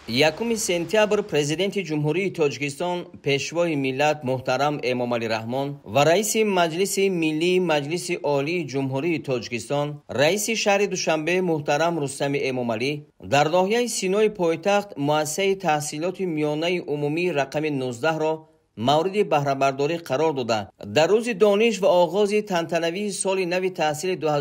یکم سپتامبر پرزیدنت جمهوری تاجیکستان پیشوای ملت محترم امامعلی رحمان و رئیس مجلس ملی مجلس عالی جمهوری تاجیکستان رئیس شهر دوشنبه محترم رستم امامعلی در ناحیه سینای پایتخت مؤسسه تحصیلات میانه عمومی رقم 19 را مورد بهره برداری قرار داده. در روز دانش و آغاز تنتنوی سال نو تحصیل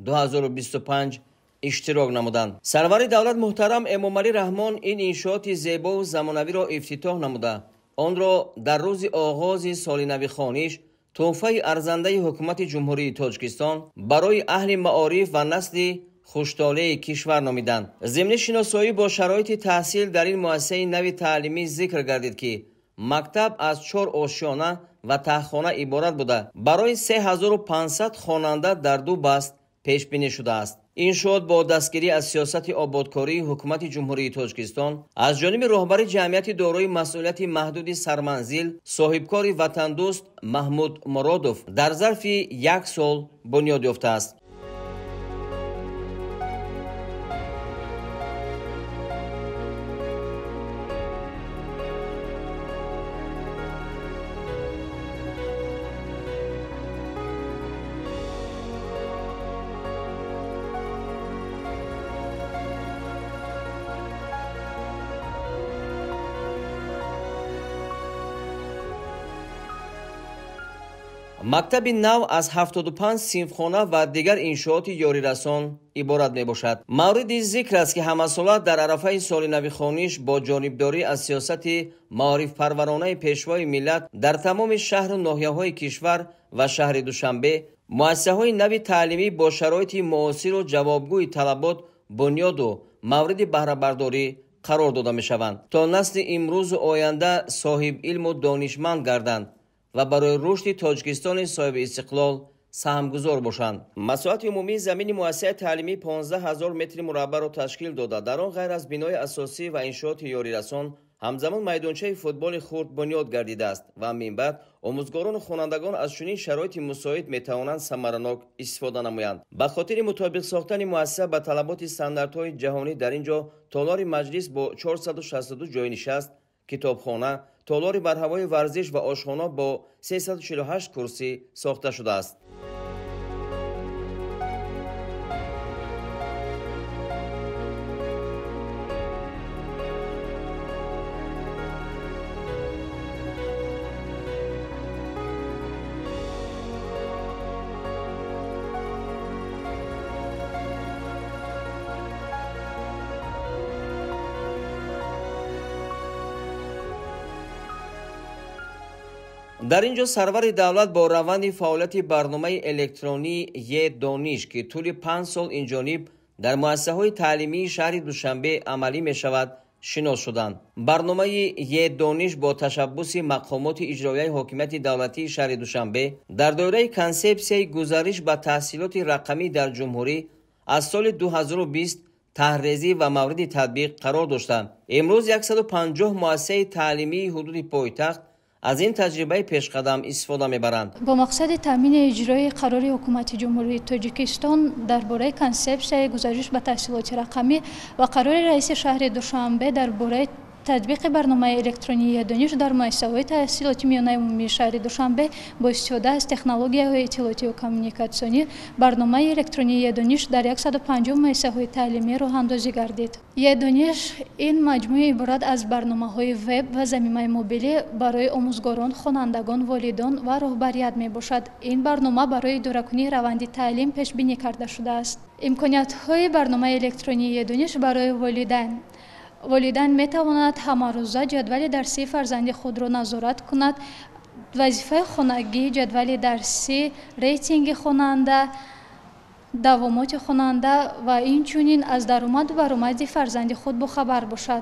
2024-2025 اشتراک نمودند. سرور دولت محترم امامعلی رحمان این انشاءات زیبا و زمانوی را افتتاح نموده آن را در روز آغاز سال نو خوانش تحفه ارزنده حکومت جمهوری تاجیکستان برای اهل معارف و نسل خوشطالع کشور نامیدند. ضمن شناسایی با شرایط تحصیل در این مؤسسه نو تعلیمی ذکر گردید که مکتب از 4 آشیانه و تختخانه عبارت بوده. برای 3500 خواننده در 2 بست پیش بینی شده است. این شد با دستگیری از سیاست آبادکاری حکومت جمهوری تاجیکستان از جانب رهبر جمعیت دارای مسئولیت محدود سرمنزل صاحبکار وطن دوست محمود مرادوف در ظرف 1 سال بنیاد یافته است. مکتب نو از 75 صنفخانه و دیگر انشاءات یاری رسان عبارت می باشد. مورد ذکر است که همساله در عرفه سال نو خوانش با جانبداری از سیاست معارف پرورانه پیشوای ملت در تمام شهر و ناحیه های کشور و شهر دوشنبه مؤسسه های نو تعلیمی با شرایط معاصر و جوابگوی طلبات بنیاد و مورد بهره برداری قرار داده می شوند تا نسل امروز و آینده صاحب علم و دانشمند گردند و برای رشد تاجیکستان صاحب استقلال سهمگذار باشند. مساحت عمومی زمین مؤسسه تعلیمی 15000 متر مربع را تشکیل داده. در آن غیر از بنای اساسی و انشاءات یاری رسان همزمان میدانچه فوتبال خرد بنیاد گردیده است و من بعد آموزگاران و خوانندگان از چنین شرایط مساعد میتوانند ثمرناک استفاده نمایند. به خاطر مطابق ساختن مؤسسه به طلبات استانداردهای جهانی در اینجا تالار مجلس با 462 جای نشست، کتابخانه، تالار بر هوای ورزش و آشخانه با 348 کرسی ساخته شده است. در اینجا سرور دولت با روند فعالیت برنامه الکترونی یه دانش که طول 5 سال اینجانب در مؤسسه های تعلیمی شهر دوشنبه عملی می شود شناس شدند. برنامه یه دانش با تشبث مقامات اجرایی حاکمیت دولتی شهر دوشنبه در دوره کنسپسیای گزارش به تحصیلات رقمی در جمهوری از سال 2020 تحریزی و مورد تطبیق قرار داشتند. امروز 150 مؤسسه تعلیمی حدود پایتخت از این تجربه پیشقدم استفاده میبرند. با مقصد تامین اجرای قرار حکومت جمهوری تاجیکستان درباره کنسپسیای گزارش به تحصیلات رقمی و قرار رئیس شهر دوشنبه درباره تطبیق برنامه الکترونی دانش در مؤسسه‌های تحصیلاتی میانه عمومی شهر دوشنبه با استفاده از تکنولوژی‌های اطلاعاتی و کمیونیکاسیونی برنامه الکترونی دانش در 150 مؤسسه‌های تعلیمی راه اندازی گردید. دانش این مجموعه عبارت از برنامه‌های وب و زمینه موبیلی برای آموزگاران، خوانندگان، والدان و رهبریت میباشد. این برنامه برای اداره‌کنی روند تعلیم پیش بینی کرده شده است. امکانیت‌های برنامه الکترونی دانش برای والدین می تواند همه روزه جدول درسی فرزند خود را نظارت کند، وظیفه خانگی، جدول درسی، ریتینگ خواننده، دوامات خواننده و اینچنین از درآمد و برآمد فرزند خود باخبر باشد.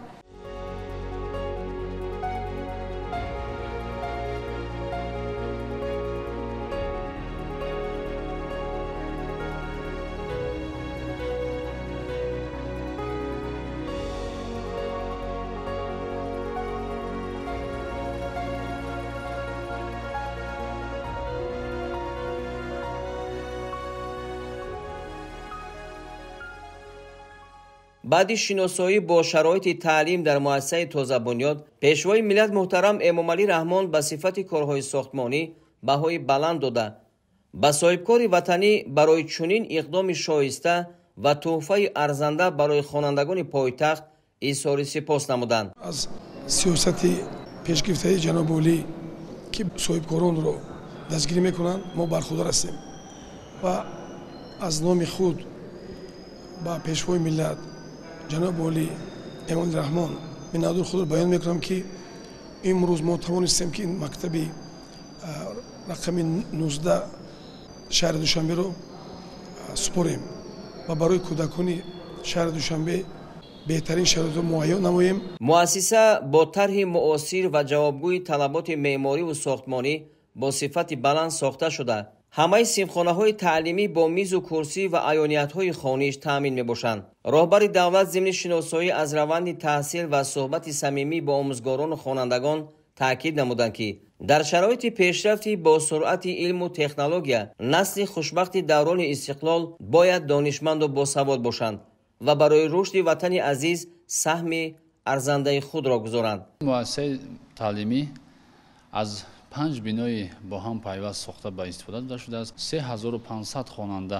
بعد شناسایی با شرایط تعلیم در مؤسسه تازه بنیاد، پیشوای ملت محترم امامعلی رحمان به صفت کارهای ساختمانی بهای بلند داده با صاحبکار وطنی برای چنین اقدام شایسته و تحفه ارزنده برای خوانندگان پایتخت اظهار سپاس نمودند. از سیاست پیشگرفته جناب عالی که صاحبکاران را دستگیری میکنند ما برخوردار هستیم و از نام خود با پیشوای ملت جناب عالی امامعلی رحمان مننت خود را بیان میکنم که امروز ما توانستیم که این مکتب رقم 19 شهر دوشنبه رو سپاریم و برای کودکان شهر دوشنبه بهترین شرایط رو مهیا نماییم. مؤسسه با طرح معاصر و جوابگوی طلبات معماری و ساختمانی با صفت بلند ساخته شده. همه صنفخانه‌های تعلیمی با میز و کرسی و عیانیت‌های خوانش تامین می‌باشند. راهبر دولت ضمن شناسایی از روند تحصیل و صحبت صمیمی با آموزگاران و خوانندگان تاکید نمودند که در شرایط پیشرفتی با سرعت علم و تکنولوژی نسل خوشبخت دوران استقلال باید دانشمند و باسواد باشند و برای رشد وطن عزیز سهم ارزنده خود را گذارند. مؤسسه تعلیمی از 5 بینای با هم پیوست ساخته به استفاده داده شده است. 3500 خواننده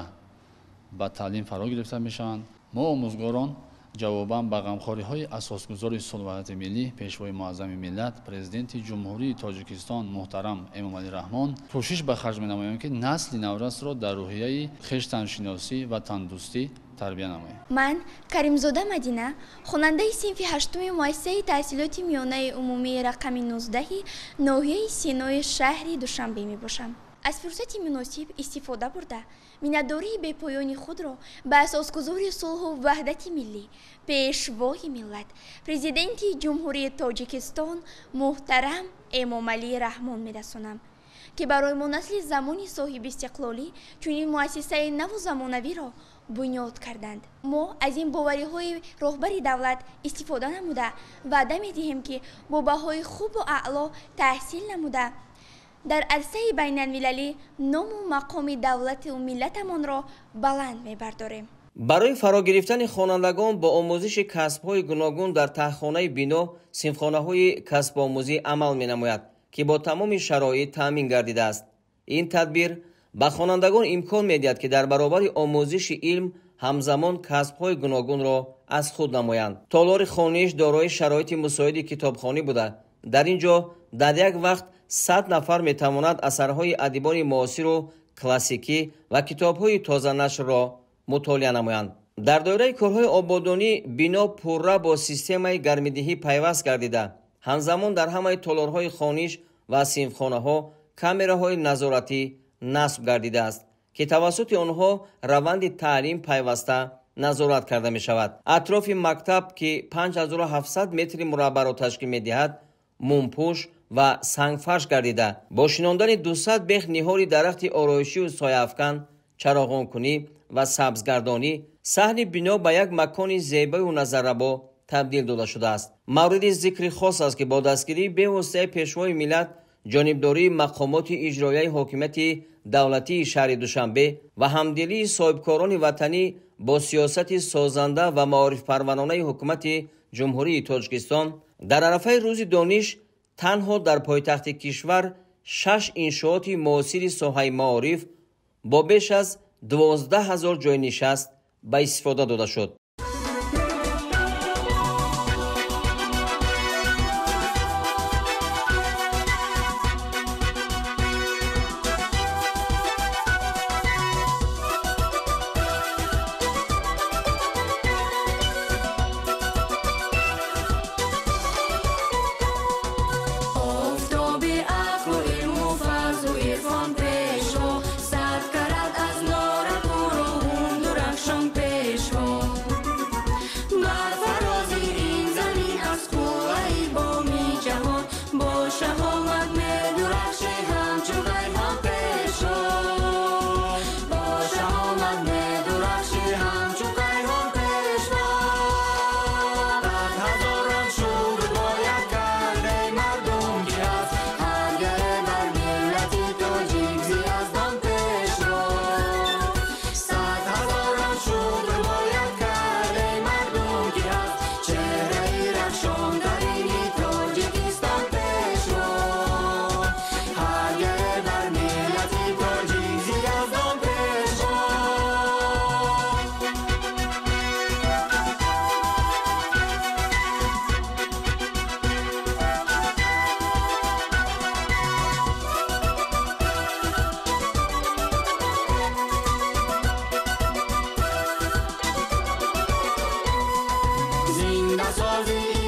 به تعلیم فرا گرفته میشوند. ما آموزگاران جواباً به غمخوری‌های اساسگذار صلح و وحدت ملی پیشوای معظم ملت پرزیدنت جمهوری تاجیکستان محترم امامعلی رحمان کوشش به خرج می‌نماییم که نسل نورس را در روحیه خویشتن‌شناسی و تندرستی تربیت نماییم. من کریمزاده مدینه خواننده صنف 8 مؤسسه تحصیلات میانه عمومی رقم 19 ناحیه سینای شهر دوشنبه میباشم. از فرصت مناسب استفاده برده منتداری به پایان خود را به اساسگذار صلح و وحدت ملی پیشوای ملت پرزیدنت جمهوری تاجیکستان محترم امامعلی رحمان میرسانم که برای ما نسل زمانی صاحب استقلالی چنین مؤسسه نو زمانوی را بنیاد کردند. ما از این باوری‌های راهبر دولت استفاده نموده وعده می‌دهیم که با بهای خوب و اعلا تحصیل نموده در عرصه بین المللی نام و مقام دولت و ملتمان را بلند می‌برداریم. برای فرا گرفتن خوانندگان با آموزش کسب‌های گوناگون در تهخانه بنا صنفخانه‌های کسب آموزی عمل می‌نماید که با تمام شرایط تامین گردیده است. این تدبیر به خوانندگان امکان می‌دهد که در برابر آموزش علم همزمان کسب‌های گوناگون را از خود نمایند. تالار خوانش دارای شرایط مساعد کتابخوانی بوده. در اینجا در یک وقت 100 نفر می‌تواند اثرهای ادیبان معاصر و کلاسیکی و کتاب‌های تازه نشر را مطالعه نمایند. در دایره کارهای آبادانی بنا پرره با سیستم گرمیدهی پیوست گردیده. همزمان در همه تالارهای خوانش و صنفخانه‌ها کامراهای نظارتی نصب گردیده است که توسط آنها روند تعلیم پیوسته نظارت کرده می شود. اطراف مکتب که 5700 متر مربع را تشکیل می دهد مومپوش و سنگفرش گردیده با شناندن 200 بیخ نهال درخت آرایشی و سایه افکن، چراغان کنی و سبزگردانی صحن بنا به یک مکان زیبا و نظرربا تبدیل داده شده است. مورد ذکر خاص است که با دستگیری به واسطه پیشوای ملت جانبداری مقامات اجرایی حاکمیت دولتی شهر دوشنبه و همدلی صاحبکاران وطنی با سیاست سازنده و معارف پرورانه حکومت جمهوری تاجیکستان در عرفه روز دانش تنها در پایتخت کشور 6 انشاءات معاصر ساحه معارف با بیش از 12000 جای نشست به استفاده داده شد. Peşvo سازی